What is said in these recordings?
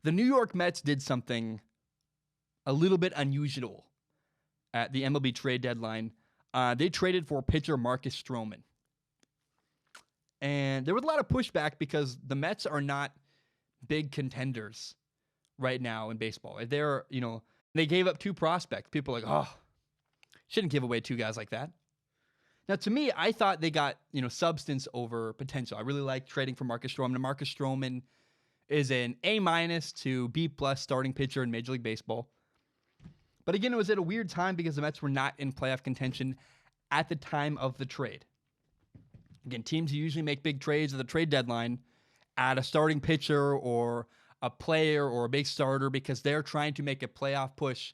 The New York Mets did something a little bit unusual at the MLB trade deadline. They traded for pitcher Marcus Stroman. And there was a lot of pushback because the Mets are not big contenders right now in baseball. They gave up 2 prospects. People are like, oh, shouldn't give away 2 guys like that. Now, to me, I thought they got, substance over potential. I really like trading for Marcus Stroman. Marcus Stroman is an A- to B+ starting pitcher in Major League Baseball. But again, it was at a weird time because the Mets were not in playoff contention at the time of the trade. Again, teams usually make big trades at the trade deadline add a starting pitcher or a player or a big starter because they're trying to make a playoff push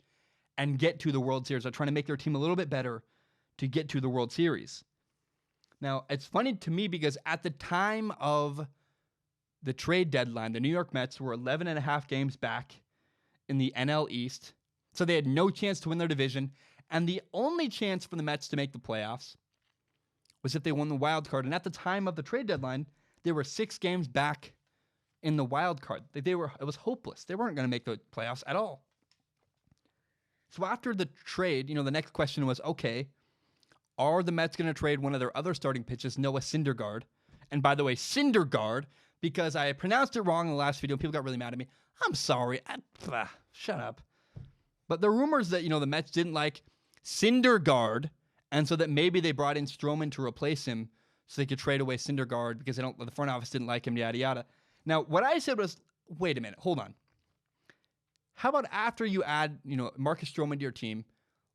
and get to the World Series. They're trying to make their team a little bit better to get to the World Series. Now, it's funny to me because at the time of the trade deadline, the New York Mets were 11.5 games back in the NL East. So they had no chance to win their division. And the only chance for the Mets to make the playoffs was if they won the wild card. And at the time of the trade deadline, they were 6 games back in the wild card. It was hopeless. They weren't going to make the playoffs at all. So after the trade, the next question was, okay, are the Mets going to trade one of their other starting pitchers, Noah Syndergaard? And by the way, Syndergaard, because I pronounced it wrong in the last video, people got really mad at me. I'm sorry. Shut up. But the rumors that, the Mets didn't like Syndergaard, and so that maybe they brought in Stroman to replace him so they could trade away Syndergaard because the front office didn't like him, yada, yada. Now, what I said was, wait a minute, hold on. How about after you add, Marcus Stroman to your team,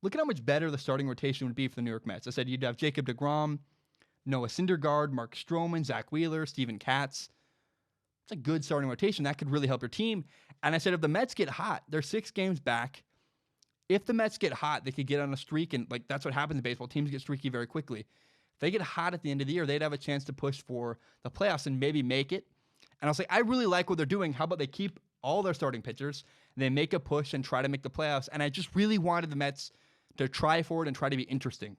look at how much better the starting rotation would be for the New York Mets. I said you'd have Jacob deGrom, Noah Syndergaard, Marcus Stroman, Zach Wheeler, Steven Katz. It's a good starting rotation. That could really help your team. And I said if the Mets get hot, they're 6 games back. If the Mets get hot, they could get on a streak, and that's what happens in baseball. Teams get streaky very quickly. If they get hot at the end of the year, they'd have a chance to push for the playoffs and maybe make it. And I was like, I really like what they're doing. How about they keep all their starting pitchers, and they make a push and try to make the playoffs? And I just really wanted the Mets to try for it and try to be interesting.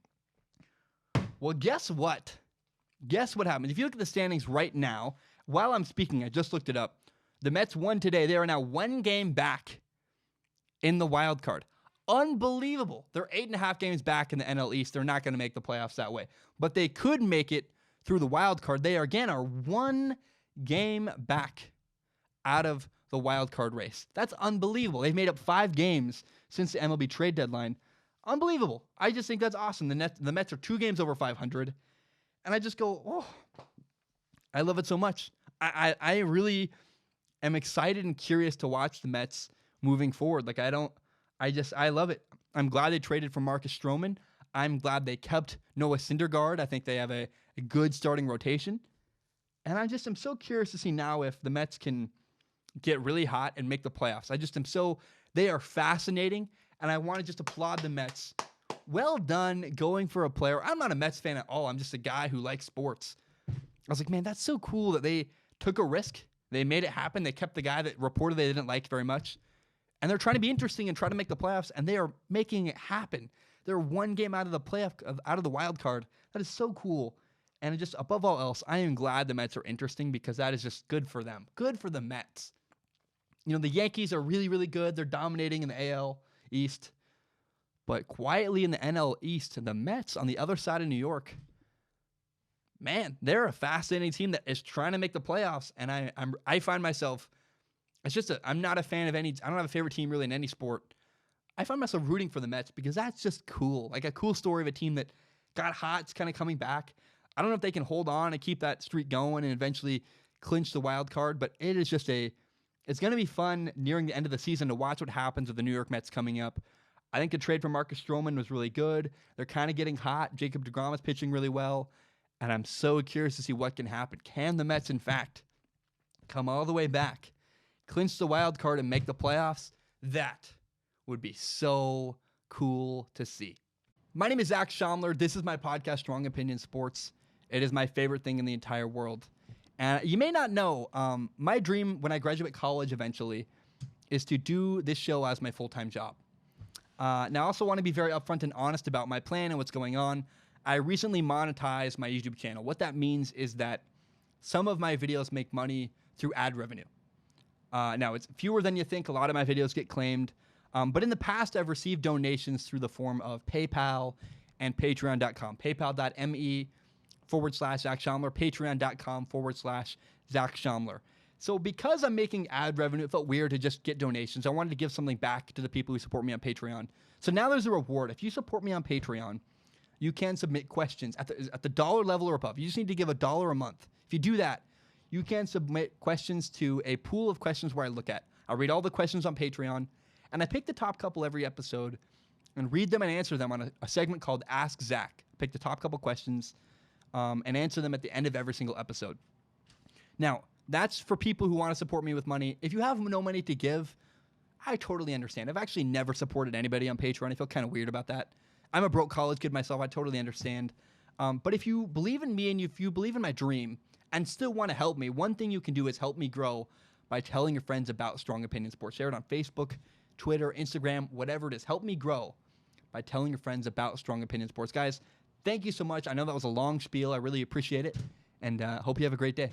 Well, guess what? Guess what happened? If you look at the standings right now, while I'm speaking, I just looked it up. The Mets won today. They are now 1 game back in the wild card. Unbelievable. They're 8.5 games back in the NL East. They're not going to make the playoffs that way. But they could make it through the wild card. They are 1 game back out of the wild card race. That's unbelievable. They've made up 5 games since the MLB trade deadline. Unbelievable. I just think that's awesome. The Mets are 2 games over 500. And I just go, oh, I love it so much. I really am excited and curious to watch the Mets moving forward. I love it. I'm glad they traded for Marcus Stroman. I'm glad they kept Noah Syndergaard. I think they have a good starting rotation. And I'm so curious to see now if the Mets can get really hot and make the playoffs. They are fascinating. And I want to just applaud the Mets. Well done going for a player. I'm not a Mets fan at all. I'm just a guy who likes sports. I was like, man, that's so cool that they took a risk. They made it happen. They kept the guy that reported they didn't like very much. And they're trying to be interesting and try to make the playoffs, and they are making it happen. They're 1 game out of the wild card. That is so cool. And just above all else, I am glad the Mets are interesting because that is just good for them. Good for the Mets. The Yankees are really, really good. They're dominating in the AL East. But quietly in the NL East, the Mets on the other side of New York, man, they're a fascinating team that is trying to make the playoffs. And I find myself, I'm not a fan of I don't have a favorite team really in any sport. I find myself rooting for the Mets because that's just cool. Like a cool story of a team that got hot, it's kind of coming back. I don't know if they can hold on and keep that streak going and eventually clinch the wild card, but it is it's going to be fun nearing the end of the season to watch what happens with the New York Mets coming up. I think the trade for Marcus Stroman was really good. They're kind of getting hot. Jacob deGrom is pitching really well, and I'm so curious to see what can happen. Can the Mets, in fact, come all the way back, clinch the wild card, and make the playoffs? That would be so cool to see. My name is Zach Schaumler. This is my podcast, Strong Opinion Sports. It is my favorite thing in the entire world. And you may not know, my dream when I graduate college eventually is to do this show as my full-time job. Now, I also want to be very upfront and honest about my plan and what's going on. I recently monetized my YouTube channel. What that means is that some of my videos make money through ad revenue. Now, it's fewer than you think. A lot of my videos get claimed. But in the past, I've received donations through the form of PayPal and Patreon.com. PayPal.me/Zach Schaumler, Patreon.com/Zach Schaumler. So because I'm making ad revenue, it felt weird to just get donations. I wanted to give something back to the people who support me on Patreon. So now there's a reward. If you support me on Patreon, you can submit questions at the dollar level or above. You just need to give $1 a month. If you do that, you can submit questions to a pool of questions where I look at. I'll read all the questions on Patreon, and I pick the top couple every episode and read them and answer them on a segment called Ask Zach. Pick the top couple questions and answer them at the end of every single episode. Now, that's for people who want to support me with money. If you have no money to give, I totally understand. I've actually never supported anybody on Patreon. I feel kind of weird about that. I'm a broke college kid myself. I totally understand. But if you believe in me and if you believe in my dream and still want to help me, one thing you can do is help me grow by telling your friends about Strong Opinion Sports. Share it on Facebook, Twitter, Instagram, whatever it is. Help me grow by telling your friends about Strong Opinion Sports. Guys, thank you so much. I know that was a long spiel. I really appreciate it, and hope you have a great day.